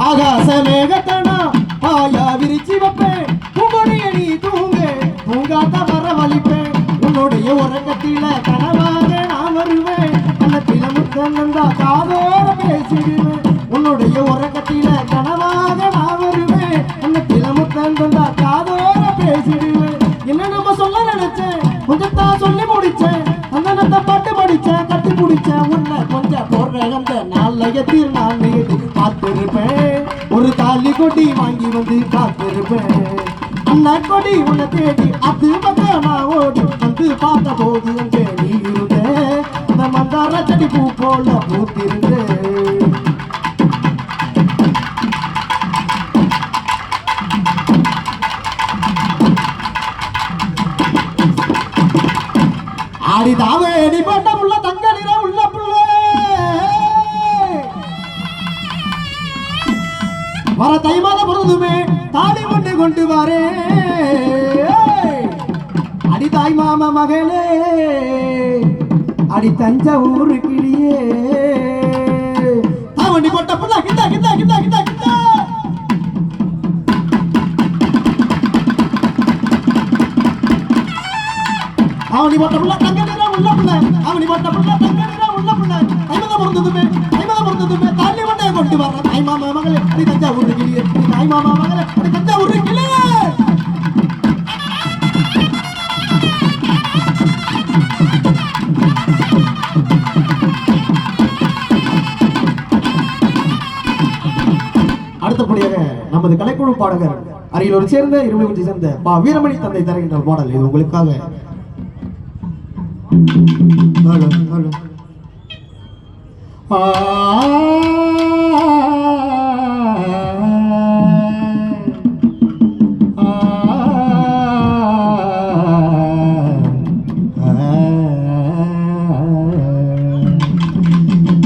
ஆகாச மேகத்தனா ஆயா விரிச்சி வைப்பேன் உங்களுடைய நீ தூங்காத வரவழிப்பேன் உன்னுடைய உறக்கத்தில கனவாக நான் வருவேன் கண்ணத்தில முத்தந்தா காதோட பேசிடுவேன் உன்னுடைய உறக்கத்தில கனவாக நான் வருவேன் கண்ணத்தில முத்தந்தா காதோட பேசிடுவேன் என்ன நம்ம சொல்ல நினைச்சேன் கொஞ்சத்தான் சொல்லி முடிச்சேன் அந்த பாட்டு படிச்சேன் கட்டி பிடிச்சேன் உன்னை கொஞ்சம் போடுறேன் அந்த நாளையத்தில் நான் பார்த்திருப்பேன் ஒரு தாலி கொடி வாங்கி வந்து காத்திருப்பேன் அண்ணா கொடி உன்னை தேடி அது பக்கமா ஓடி வந்து பார்த்த போது அங்கே நீ இருந்த அந்த மந்தார செடி பூ போல பூத்திருந்தேன் ஆடிதாவே நீ போட்ட புள்ள தங்க நிற உள்ள புள்ள வர தை மாதம் பொழுதுமே தாடி கொண்டு கொண்டு வரே அடி தாய் மாமா மகளே அடி தஞ்சாவூர் கிளியே தாவண்டி போட்ட புள்ள கிட்ட கிட்ட கிட்ட கிட்ட கிட்ட அவனி போட்ட புள்ள தங்க நிற உள்ள புள்ள அவனி போட்ட புள்ள தங்க நிற உள்ள புள்ள ஐமத பொருந்ததுமே தாலி கொண்டே கொண்டு வர தாய் மாமா மகளே அடி தஞ்சாவூர் கிளியே தாய் மாமா மகளே அடி தஞ்சாவூர் கிளியே அடுத்தபடியாக நமது கலைக்குழு பாடகர் அரியலூர் சேர்ந்த இருமலை சேர்ந்த பா வீரமணி தந்தை தருகின்ற பாடல் இது உங்களுக்காக.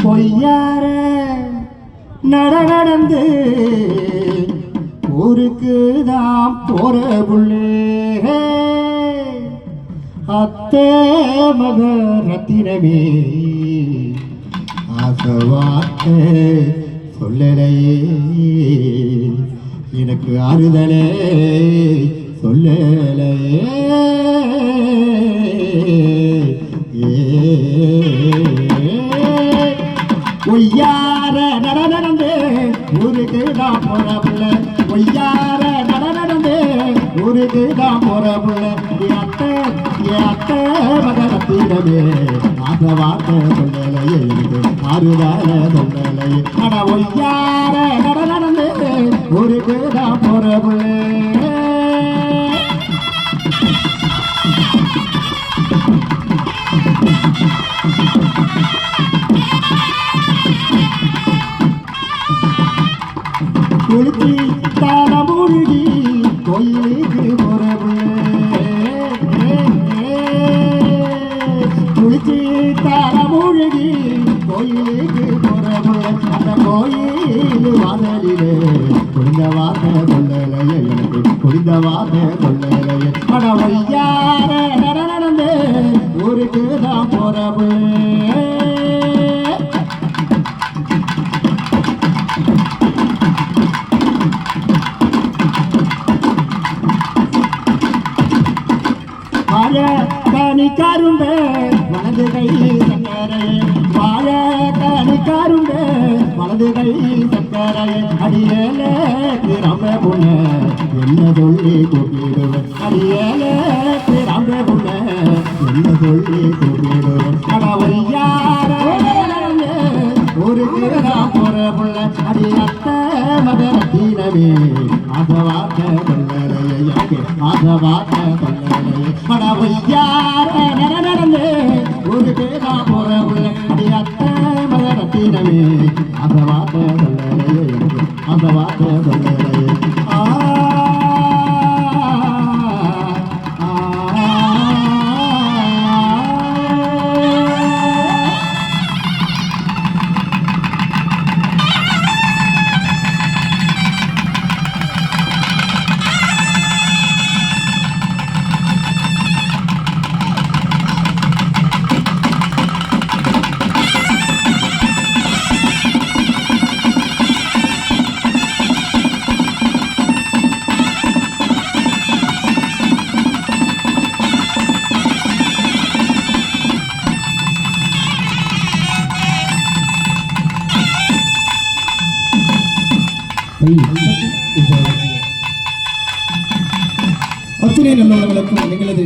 பொய்யார நடந்து ஊருக்கு தான் போற புள்ளே அத்தே மக ரத்தினமே ஆசவார்த்தை சொல்லலையே எனக்கு ஆறுதலே சொல்லலையே ஒய்யார நடந்து ஊருக்கு தான் போற புள்ள ஒய்யார நடந்து ஊருக்கு தான் போற புள்ள அத்தை மகரத்திடமே ஆசை வார்த்தை சொல்லலையே எனக்கு ஆறுதல சொல்லலையே அட ஒய்யார நடந்து ஊருக்கு தான் போற புள்ள குளிச்சி தான மூழ்கி கோயிலுக்கு போறவுள்ளே குளிச்சி தான மூழ்கி கோயிலுக்கு போறவுள்ளே அந்த கோயில் வாசலிலே குளிந்த வார்த்தை சொல்லலையே எனக்கு குளிந்த வார்த்தை சொல்லலையே அட ஒய்யார நடந்து ஊருக்கு தான் போறவுள்ளே வாழ கனி கரும்பு வலது கை சக்கரை வாழ கனி கரும்பு வலது கை சக்கரை அடியேலே திறம்ப புண்ண என்ன சொல்லி கூப்பிடுவேன் அடியேலே திறம்ப புண்ண என்ன சொல்லி கூப்பிடுவேன் கடவுள்யார ஒரு திருடா போற புள்ள அடி அத்த மகரத்தினமே ஆசவாக்க கொள்ளலையே ஆசவாக்க கொள்ளலையே கடவுள்யார நடந்து ஒரு திருடா போற புள்ள அடி அத்த மகரத்தினமே ஆசவாக்க கொள்ளலையே ஆசவாக்க கொள்ளலையே அத்துணை நல்லவர்களுக்கும் எங்களது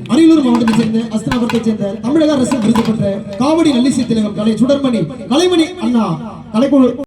அரியலூர் மாவட்டத்தைச் சேர்ந்த அஸ்தினாபுரத்தைச் சேர்ந்த தமிழக அரசு விருது பெற்ற காவடி நல்லிசை திலகம் கலை சுடர்மணி கலைமணி அண்ணா கலைக்குழு